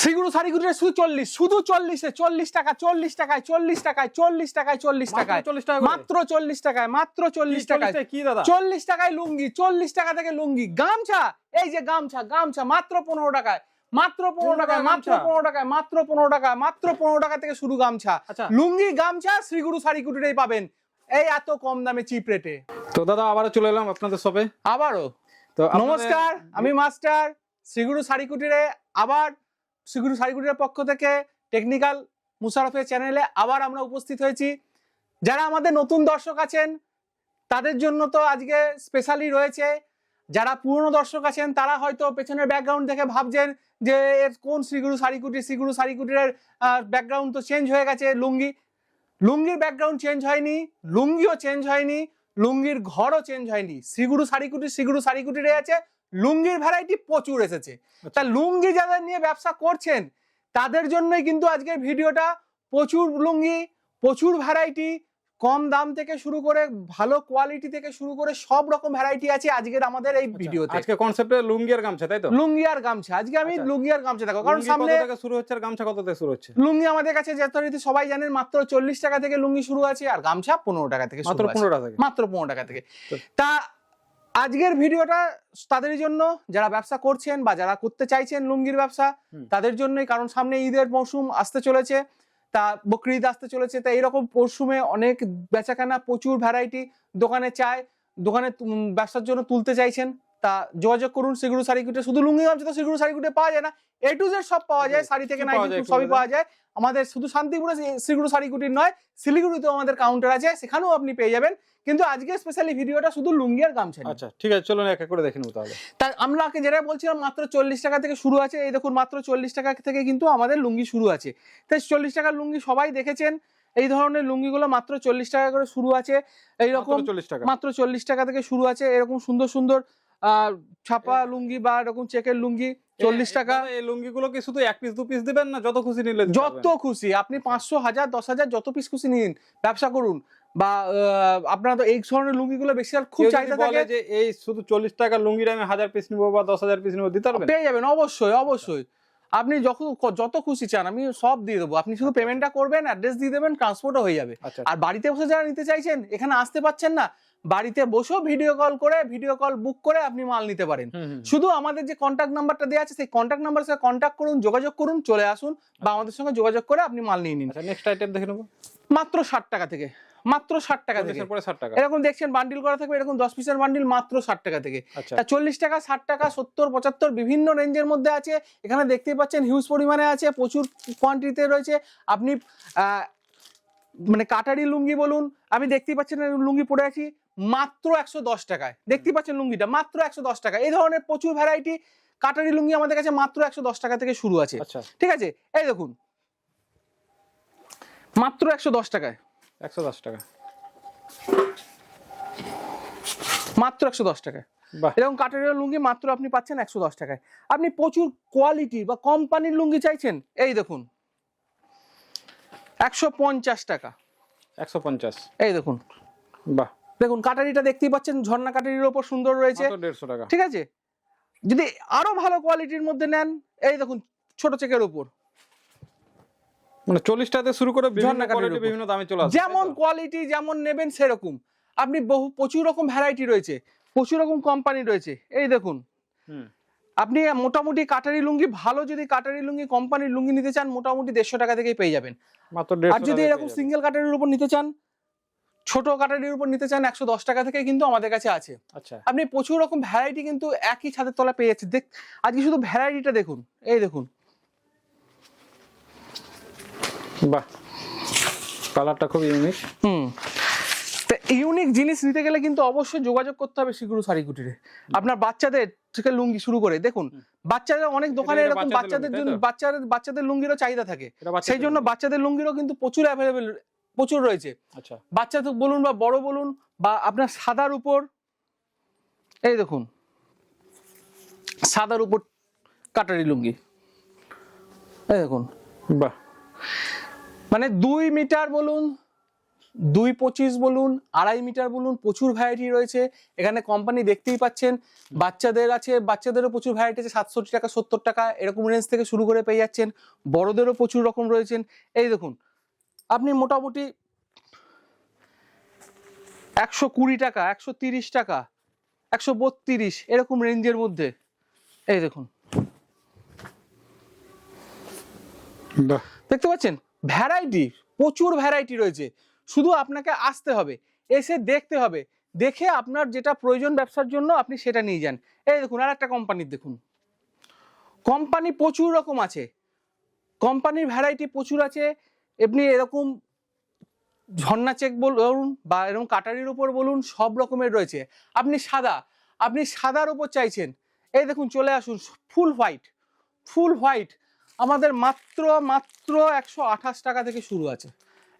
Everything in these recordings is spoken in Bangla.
শ্রীগুরু শাড়িগুটির শুধু 40, শুধু 40-এ 40 টাকা, 40 টাকায়, 40 টাকায়, 40 টাকায়, 40 টাকায়, মাত্র 40 টাকায়, মাত্র 40 টাকায়। কি দাদা 40 টাকায় লুঙ্গি, 40 টাকা থেকে লুঙ্গি। গামছা, এই যে গামছা, গামছা মাত্র 15 টাকায়, মাত্র 15 টাকায়, মাত্র 15 টাকায়, মাত্র 15 টাকায়, মাত্র 15 টাকা থেকে শুরু গামছা। লুঙ্গি গামছা শ্রীগুরু শাড়িগুটিরেই পাবেন এই এত কম দামে, চিপ রেটে। তো দাদা আবারও চলে এলাম আপনাদের শপে। আবারও তো নমস্কার, আমি মাস্টার। শ্রীগুরু শাড়িকুটিরে আবার শ্রীগুরু শাড়িকুটিরের পক্ষ থেকে টেকনিক্যাল মুশারফের চ্যানেলে আবার আমরা উপস্থিত হয়েছি। যারা আমাদের নতুন দর্শক আছেন তাদের জন্য তো আজকে স্পেশালি রয়েছে। যারা পুরনো দর্শক আছেন তারা হয়তো পেছনের ব্যাকগ্রাউন্ড দেখে ভাবছেন যে এর কোন শ্রীগুরু শাড়িকুটির, শ্রীগুরু শাড়িকুটিরের ব্যাকগ্রাউন্ড তো চেঞ্জ হয়ে গেছে। লুঙ্গির ব্যাকগ্রাউন্ড চেঞ্জ হয়নি, লুঙ্গিও চেঞ্জ হয়নি, লুঙ্গির ঘরও চেঞ্জ হয়নি। শ্রীগুরু শাড়িকুটিরে আছে লুঙ্গির ভ্যারাইটি প্রচুর এসেছে। তা লুঙ্গি যাদের নিয়ে ব্যবসা করছেন তাদের জন্যই কিন্তু আজকের ভিডিওটা। প্রচুর লুঙ্গি, প্রচুর ভ্যারাইটি, কম দাম থেকে শুরু করে ভালো কোয়ালিটি থেকে শুরু করে সব রকম ভ্যারাইটি আছে আজকের আমাদের এই ভিডিওতে। আজকে কনসেপ্টে লুঙ্গি আর গামছা, তাই তো? লুঙ্গি আর গামছা। আজকে আমি লুঙ্গি আর গামছা দেখো, কারণ সামনে কত থেকে শুরু হচ্ছে আর গামছা কত থেকে শুরু হচ্ছে? লুঙ্গি আমাদের কাছে যথারীতি সবাই জানেন মাত্র 40 টাকা থেকে লুঙ্গি শুরু আছে, আর গামছা 15 টাকা থেকে শুরু আছে। মাত্র 15 টাকা থেকে, মাত্র 15 টাকা থেকে। তা আজকের ভিডিওটা তাদের জন্য যারা ব্যবসা করছেন বা যারা করতে চাইছেন লুঙ্গির ব্যবসা, তাদের জন্যই। কারণ সামনে ঈদের মৌসুম আসতে চলেছে, তা বকরিদ আসতে চলেছে। তা এইরকম মৌসুমে অনেক বেচাকেনা, প্রচুর ভ্যারাইটি দোকানে চায়, দোকানে ব্যবসার জন্য তুলতে চাইছেন, তা যোগাযোগ করুন শ্রীগুরু শাড়িকুটিরে। শুধু লুঙ্গি গামছা তো শ্রীগুরু শাড়িকুটিরে পাওয়া যায় না, A to Z সব পাওয়া যায়, শাড়ি থেকে নাইটি সবই পাওয়া যায়। আমাদের শুধু শান্তিপুরে শ্রীগুরু শাড়িকুটির নয়, শিলিগুড়িতেও আমাদের কাউন্টার আছে, সেখানেও আপনি পেয়ে যাবেন। কিন্তু আজকে স্পেশালি ভিডিওটা শুধু লুঙ্গি আর গামছা। আচ্ছা ঠিক আছে, চলুন এক এক করে দেখে নেব তাহলে। তাই আমরা যেটা বলছিলাম মাত্র 40 টাকা থেকে শুরু আছে। এই দেখুন মাত্র 40 টাকা থেকে কিন্তু আমাদের লুঙ্গি শুরু আছে। তাই 40 টাকার লুঙ্গি সবাই দেখেছেন। এই ধরনের লুঙ্গিগুলো মাত্র 40 টাকা করে শুরু আছে। এইরকম মাত্র 40 টাকা থেকে শুরু আছে। এরকম সুন্দর সুন্দর ছাপা লুঙ্গি বা এরকম চেকের লুঙ্গি 40 টাকা। এই লুঙ্গিগুলো কি শুধু এক পিস দু পিস দিবেন না যত খুশি নিলে? যত খুশি আপনি 500, 1000, 10,000 যত পিস খুশি নিন, ব্যবসা করুন। বা আপনারা তো এই ধরনের লুঙ্গিগুলো বেশি খুব চাহিদা থাকে যে এই শুধু 40 টাকা লুঙ্গির আমি 1000 পিস নিব বা 10,000 পিস নিব, দিতে পারবেন? পেয়ে যাবেন, অবশ্যই অবশ্যই। আপনি যত খুশি চান আমি সব দিয়ে দেবো। আপনি শুধু পেমেন্টটা করবেন, অ্যাড্রেস দিয়ে দেবেন, ট্রান্সপোর্টও হয়ে যাবে। আর বাড়িতে বসে যারা নিতে চাইছেন, এখানে আসতে পাচ্ছেন না, বাড়িতে বসেও ভিডিও কল বুক করে আপনি মাল নিতে পারেন। শুধু আমাদের যে কন্ট্যাক্ট নাম্বারটা দেওয়া আছে সেই কন্ট্যাক্ট নাম্বারের সাথে কন্ট্যাক্ট করুন, যোগাযোগ করুন, চলে আসুন বা আমাদের সঙ্গে যোগাযোগ করে আপনি মাল নিয়ে নিন। নেক্সট আইটেম দেখে নেব। মাত্র 60 টাকা থেকে, মাত্র 60 টাকা থেকে। 60 টাকা এরকম দেখছেন বান্ডিল করা থাকবে, এরকম 10 পিসের বান্ডিল মাত্র 60 টাকা থেকে। তা 40 টাকা, 60 টাকা, 70, 75 বিভিন্ন রেঞ্জের মধ্যে আছে। এখানে দেখতেই পাচ্ছেন হিউজ পরিমাণে আছে, প্রচুর কোয়ান্টিটিতে রয়েছে। আপনি মানে কাটারি লুঙ্গি বলুন, আমি দেখতেই পাচ্ছেন লুঙ্গি পরে আছি মাত্র 110 টাকায়। দেখতেই পাচ্ছেন লুঙ্গিটা মাত্র 110 টাকা। এই ধরনের প্রচুর ভ্যারাইটি কাটারি লুঙ্গি আমাদের কাছে মাত্র 110 টাকা থেকে শুরু আছে। ঠিক আছে, এই দেখুন মাত্র 110 টাকায়, 110 টাকা, মাত্র 110 টাকায়। এরকম কাটারির লুঙ্গি মাত্র আপনি পাচ্ছেন 110 টাকায়। আপনি প্রচুর কোয়ালিটি বা কোম্পানির লুঙ্গি চাইছেন, এই দেখুন 150 টাকা, 150। এই দেখুন, বাহ, দেখুন কাটারিটা দেখতেই পাচ্ছেন, ঝর্ণা কাটারির ওপর সুন্দর রয়েছে, 150 টাকা। ঠিক আছে। যদি আরো ভালো কোয়ালিটির মধ্যে নেন, এই দেখুন ছোট চেকের উপর, মানে 40 টাকা শুরু করে বিভিন্ন দামে চলে আসে। যেমন কোয়ালিটি যেমন নেবেন সেরকম। আপনি প্রচুর রকম ভ্যারাইটি রয়েছে, প্রচুর রকম কোম্পানি রয়েছে। এই দেখুন আপনি মোটামুটি কাটারি লুঙ্গি, ভালো যদি কাটারি লুঙ্গি কোম্পানির লুঙ্গি নিতে চান মোটামুটি 150 টাকা থেকেই পেয়ে যাবেন। আর যদি এরকম সিঙ্গেল কাটারির উপর নিতে চান, ছোট কাটারির উপর নিতে চান, 110 টাকা থেকে কিন্তু আমাদের কাছে আছে। আপনি প্রচুর রকম ভ্যারাইটি কিন্তু একই ছাদের তলায় পেয়ে যাচ্ছেন। আজকে শুধু ভ্যারাইটিটা দেখুন, এই দেখুন, বাহ, কালারটা খুব ইউনিক। ইউনিক জিনিস নিতে গেলে কিন্তু অবশ্যই যোগাযোগ করতে হবে শ্রীগুরু শাড়িকুটিরে। আপনার বাচ্চাদের থেকে লুঙ্গি শুরু করে দেখুন, বাচ্চাদের অনেক দোকানে এরকম বাচ্চাদের লুঙ্গিরও চাহিদা থাকে, সেই জন্য বাচ্চাদের লুঙ্গিরও কিন্তু প্রচুর অ্যাভেলেবেল, প্রচুর রয়েছে। বাচ্চা তো বলুন বা বড় বলুন, বা আপনার সাদার উপর, এই দেখুন সাদার উপর কাটারি লুঙ্গি, এই দেখুন, বাহ, মানে 2 মিটার বলুন, 2.25 বলুন, 2.5 মিটার বলুন, প্রচুর ভ্যারাইটি রয়েছে এখানে। কোম্পানি দেখতেই পাচ্ছেন, বাচ্চাদের আছে, বাচ্চাদেরও প্রচুর ভ্যারাইটি আছে, 67 টাকা 70 টাকা এরকম রেঞ্জ থেকে শুরু করে পেয়ে যাচ্ছেন। বড়দেরও প্রচুর রকম রয়েছেন। এই দেখুন, আপনি মোটামুটি 120 টাকা, 130 টাকা, 132 এরকম রেঞ্জের মধ্যে। এই দেখুন, বাহ, দেখতে পাচ্ছেন ভ্যারাইটি, প্রচুর ভ্যারাইটি রয়েছে। শুধু আপনাকে আসতে হবে, এসে দেখতে হবে, দেখে আপনার যেটা প্রয়োজন ব্যবসার জন্য আপনি সেটা নিয়ে যান। এই দেখুন, আর একটা কোম্পানির দেখুন, কোম্পানি প্রচুর রকম আছে, কোম্পানির ভ্যারাইটি প্রচুর আছে। আপনি এরকম ঝর্ণা চেক বলুন বা এরকম কাটারির উপর বলুন, সব রকমের রয়েছে। আপনি সাদার উপর চাইছেন, এই দেখুন চলে আসুন, ফুল হোয়াইট, ফুল হোয়াইট আমাদের মাত্র 128 টাকা থেকে শুরু আছে।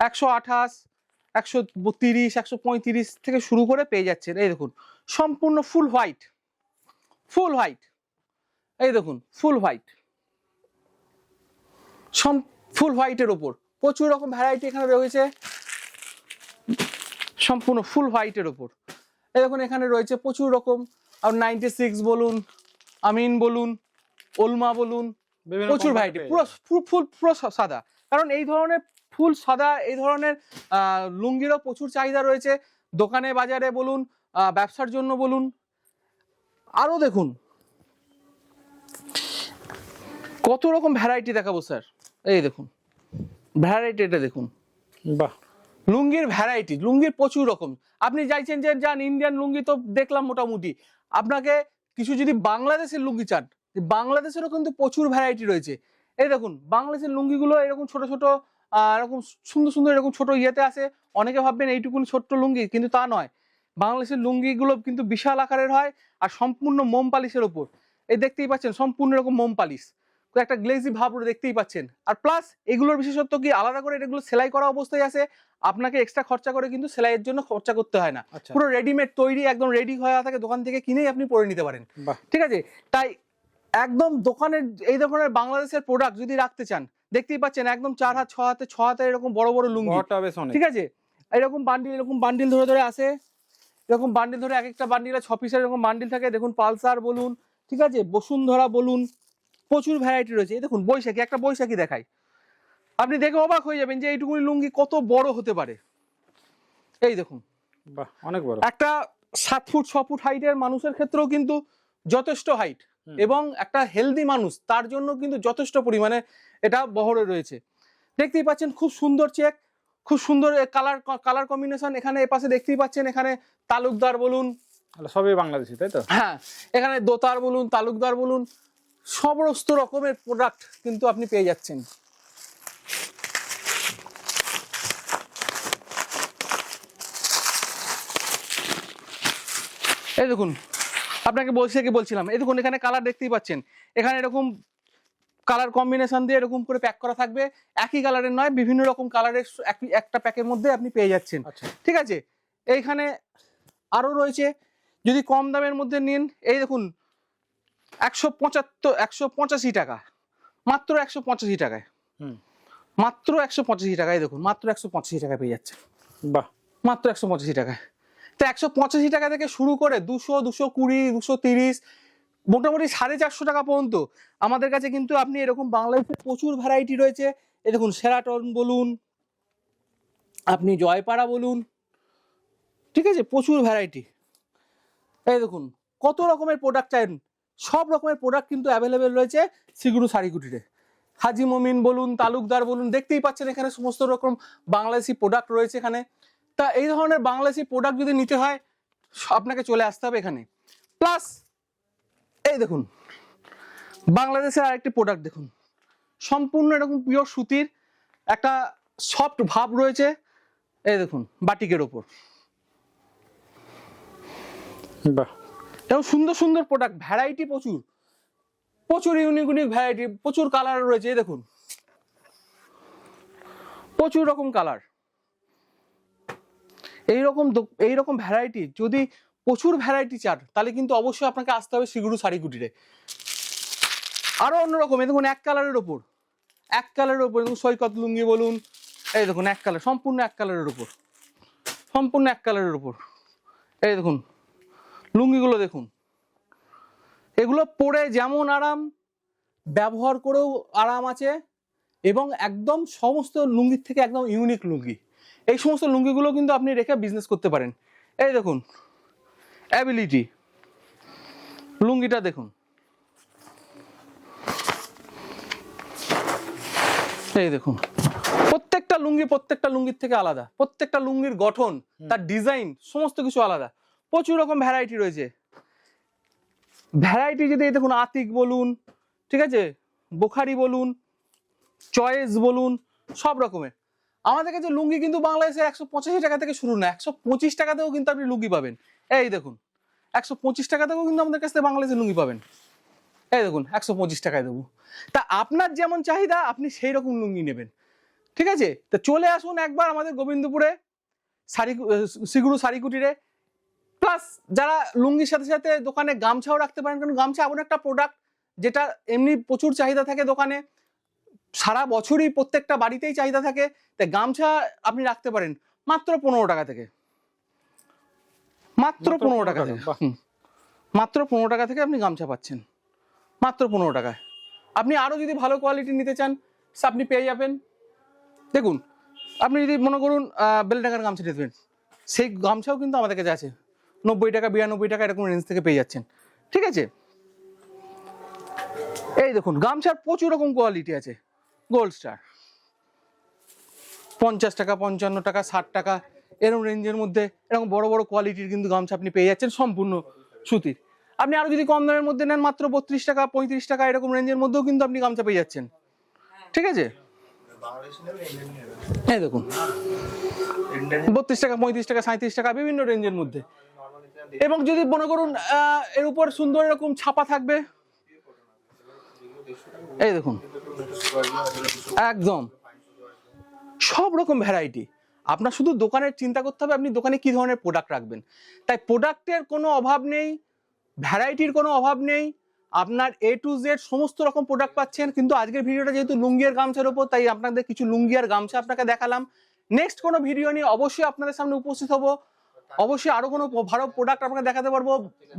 128, 130, 135 থেকে শুরু করে পেয়ে যাচ্ছেন। এই দেখুন, সম্পূর্ণ ফুল হোয়াইট, ফুল হোয়াইট। এই দেখুন, ফুল হোয়াইট, ফুল হোয়াইটের ওপর প্রচুর রকম ভ্যারাইটি এখানে রয়েছে, সম্পূর্ণ ফুল হোয়াইটের ওপর। এই দেখুন, এখানে রয়েছে প্রচুর রকম। আর 96 বলুন, আমিন বলুন, ওলমা বলুন, বিভিন্ন প্রচুর কোম্পানি ভ্যারাইটি, পেয়ে পুরো যাবেন। পুরো সাদা। কারণ এই ধরনের ফুল সাদা, এই ধরনের লুঙ্গিরও প্রচুর চাহিদা রয়েছে, দোকানে বাজারে বলুন, ব্যবসার জন্য বলুন। আরো দেখুন কত রকম ভ্যারাইটি দেখাবো স্যার। এই দেখুন ভ্যারাইটি, এটা দেখুন, বাহ, লুঙ্গির ভ্যারাইটি, লুঙ্গির প্রচুর রকম। আপনি চাইছেন যে যান ইন্ডিয়ান লুঙ্গি তো দেখলাম মোটামুটি, আপনাকে কিছু যদি বাংলাদেশের লুঙ্গি চান, বাংলাদেশেরও কিন্তু প্রচুর ভ্যারাইটি রয়েছে। এই দেখুন, বাংলাদেশের লুঙ্গিগুলো এরকম ছোট ছোট, এরকম সুন্দর সুন্দর এরকম ছোট ইয়েতে আছে। অনেকে ভাববেন এইটুকুন ছোট্ট লুঙ্গি, কিন্তু তা নয়। বাংলাদেশের লুঙ্গিগুলো কিন্তু বিশাল আকারের হয়, আর সম্পূর্ণ মোম পালিশের ওপর। এই দেখতেই পাচ্ছেন, সম্পূর্ণ এরকম মোম পালিশ, একটা গ্লেজি ভাব দেখতেই পাচ্ছেন। আর প্লাস এগুলোর বিশেষত্ব কি, আলাদা করে এগুলো সেলাই করা অবস্থায় আছে, আপনাকে এক্সট্রা খরচা করে কিন্তু সেলাইয়ের জন্য খরচা করতে হয় না। আচ্ছা। পুরো রেডিমেড তৈরি, একদম রেডি হয়ে থাকে, দোকান থেকে কিনেই আপনি পরে নিতে পারেন। বাহ, ঠিক আছে, তাই একদম দোকানের এই ধরনের বাংলাদেশের প্রোডাক্ট যদি রাখতে চান, দেখতেই পাচ্ছেন একদম 4 হাত 6 হাতে 6 হাতে এরকম বড় বড় লুঙ্গি, বড়টা বেশ অনেক। ঠিক আছে, এরকম বান্ডিল ধরে ধরে আসে, এরকম বান্ডিল ধরে, এক একটা বান্ডিলে 6 পিসের এরকম বান্ডিল থাকে। দেখুন পালসার বলুন, ঠিক আছে, বসুন্ধরা বলুন, প্রচুর ভ্যারাইটি রয়েছে। এই দেখুন বৈশাখী, একটা বৈশাখী দেখাই, আপনি দেখে অবাক হয়ে যাবেন যে এইটুকুনি লুঙ্গি কত বড় হতে পারে। এই দেখুন, বাহ, অনেক বড়। একটা 7 ফুট 6 ফুট হাইটের মানুষের ক্ষেত্রেও কিন্তু যথেষ্ট হাইট, এবং একটা হেলদি মানুষ তার জন্য কিন্তু যথেষ্ট পরিমাণে এটা বহরে রয়েছে। দেখতেই পাচ্ছেন খুব সুন্দর চেক, খুব সুন্দর কালার কম্বিনেশন। এখানে এপাশে দেখতেই পাচ্ছেন, এখানে তালুকদার বলুন, সবই বাংলাদেশি, তাই তো? হ্যাঁ, এখানে দোতার বলুন, তালুকদার বলুন, সমস্ত রকমের প্রোডাক্ট কিন্তু আপনি পেয়ে যাচ্ছেন। এই দেখুন, আপনাকে বলছিলাম, এই দেখুন এখানে কালার দেখতেই পাচ্ছেন, এখানে এরকম কালার কম্বিনেশন দিয়ে এরকম করে প্যাক করা থাকবে। একই কালারের নয়, বিভিন্ন রকম কালারের একটা প্যাকের মধ্যে আপনি পেয়ে যাচ্ছেন। আচ্ছা, ঠিক আছে, এইখানে আরো রয়েছে, যদি কম দামের মধ্যে নিন, এই দেখুন 185 টাকা, মাত্র 185 টাকায়, মাত্র 185 টাকায়। দেখুন মাত্র 185 টাকায় পেয়ে যাচ্ছে, বাহ, মাত্র 185 টাকায়। তো 185 টাকা থেকে শুরু করে 200, 220, 230, মোটামুটি 450 টাকা পর্যন্ত আমাদের কাছে কিন্তু আপনি এরকম বাংলাদেশের প্রচুর ভ্যারাইটি রয়েছে। এই দেখুন সেরাটন বলুন, আপনি জয়পাড়া বলুন, ঠিক আছে, প্রচুর ভ্যারাইটি। এই দেখুন কত রকমের প্রোডাক্ট চান, সব রকমের প্রোডাক্ট কিন্তু অ্যাভেলেবেল রয়েছে শ্রীগুরু শাড়ি কুটিরে। হাজি মমিন বলুন, তালুকদার বলুন, দেখতেই পাচ্ছেন এখানে সমস্ত রকম বাংলাদেশি প্রোডাক্ট রয়েছে এখানে। তা এই ধরনের বাংলাদেশি প্রোডাক্ট যদি নিতে হয়, আপনাকে চলে আসতে হবে এখানে। প্লাস এই দেখুন বাংলাদেশের আরেকটি প্রোডাক্ট দেখুন, সম্পূর্ণ এরকম পিওর সুতির একটা সফট ভাব রয়েছে। এই দেখুন বাটিকের ওপর, বাহ, এবং সুন্দর সুন্দর প্রোডাক্ট, ভ্যারাইটি প্রচুর, প্রচুর ইউনিক ভ্যারাইটি, প্রচুর কালার রয়েছে। এই দেখুন প্রচুর রকম কালার, এইরকম ভ্যারাইটি। যদি প্রচুর ভ্যারাইটি চান, তাহলে কিন্তু অবশ্যই আপনাকে আসতে হবে শ্রীগুরু শাড়ি কুটিরে। আরো অন্যরকম, এই দেখুন এক কালারের ওপর, এক কালারের ওপর সৈকত লুঙ্গি বলুন, এই দেখুন এক কালার, সম্পূর্ণ এক কালারের ওপর, সম্পূর্ণ এক কালারের উপর। এই দেখুন লুঙ্গিগুলো দেখুন, এগুলো পরে যেমন আরাম, ব্যবহার করেও আরাম আছে, এবং একদম সমস্ত লুঙ্গির থেকে একদম ইউনিক লুঙ্গি। এই সমস্ত লুঙ্গিগুলো কিন্তু আপনি রেখে বিজনেস করতে পারেন। এই দেখুন অ্যাবিলিটি লুঙ্গিটা দেখুন, এই দেখুন প্রত্যেকটা লুঙ্গির থেকে আলাদা, প্রত্যেকটা লুঙ্গির গঠন, তার ডিজাইন, সমস্ত কিছু আলাদা। প্রচুর রকম ভ্যারাইটি রয়েছে। ভ্যারাইটি যদি এই দেখুন, আতিক বলুন, ঠিক আছে, বোখারি বলুন, চয়েস বলুন, সব রকমের। আমাদের কাছে লুঙ্গি কিন্তু বাংলাদেশে 185 টাকা থেকে শুরু না, 125 টাকাতেও কিন্তু আপনি লুঙ্গি পাবেন। এই দেখুন 125 টাকাতেও কিন্তু আমাদের কাছ থেকে বাংলাদেশে লুঙ্গি পাবেন। এই দেখুন 125 টাকায় দেবো। তা আপনার যেমন চাহিদা আপনি সেই রকম লুঙ্গি নেবেন, ঠিক আছে? তা চলে আসুন একবার আমাদের গোবিন্দপুরে শ্রীগুরু শাড়ি কুটিরে। প্লাস যারা লুঙ্গির সাথে সাথে দোকানে গামছাও রাখতে পারেন, কারণ গামছা এমন একটা প্রোডাক্ট যেটা এমনি প্রচুর চাহিদা থাকে দোকানে, সারা বছরই প্রত্যেকটা বাড়িতেই চাহিদা থাকে। তাই গামছা আপনি রাখতে পারেন মাত্র 15 টাকা থেকে, মাত্র 15 টাকা থেকে, মাত্র 15 টাকা থেকে আপনি গামছা পাচ্ছেন, মাত্র 15 টাকায়। আপনি আরো যদি ভালো কোয়ালিটি নিতে চান আপনি পেয়ে যাবেন। দেখুন আপনি যদি মনে করুন বেলডাঙ্গার গামছা নিতেন, সেই গামছাও কিন্তু আমাদের কাছে আছে 90 টাকা 92 টাকা এরকম রেঞ্জ থেকে পেয়ে যাচ্ছেন, ঠিক আছে? এই দেখুন গামছার প্রচুর রকম কোয়ালিটি আছে। গোল্ড স্টার 50 টাকা 55 টাকা 60 টাকা এরকম রেঞ্জের মধ্যে এরকম বড় বড় কোয়ালিটির কিন্তু গামছা আপনি পেয়ে যাচ্ছেন, সম্পূর্ণ সুতির। আপনি আরো যদি কম দামের মধ্যে নেন মাত্র 32 টাকা 35 টাকা এরকম রেঞ্জের মধ্যেও কিন্তু আপনি গামছা পেয়ে যাচ্ছেন, ঠিক আছে? এই দেখুন 32 টাকা 35 টাকা 37 টাকা বিভিন্ন রেঞ্জের মধ্যে। এবং যদি মনে করুন এর উপর সুন্দর এরকম ছাপা থাকবে, এই দেখুন একদম সব রকম ভ্যারাইটি। আপনার শুধু দোকানের চিন্তা করতে হবে আপনি দোকানে কি ধরনের প্রোডাক্ট রাখবেন। তাই প্রোডাক্টের কোনো অভাব নেই, ভ্যারাইটির কোনো অভাব নেই, আপনার A to Z সমস্ত রকম প্রোডাক্ট পাচ্ছেন। কিন্তু আজকের ভিডিওটা যেহেতু লুঙ্গি আর গামছার উপর, তাই আপনাদের কিছু লুঙ্গি আর গামছা আপনাকে দেখালাম। নেক্সট কোনো ভিডিও নিয়ে অবশ্যই আপনাদের সামনে উপস্থিত হব, অবশ্যই আরো কোনো ভালো প্রোডাক্ট আপনাকে দেখাতে পারবো।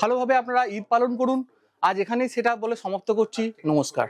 ভালোভাবে আপনারা ঈদ পালন করুন। আজ এখানেই সেটা বলে সমাপ্ত করছি, নমস্কার।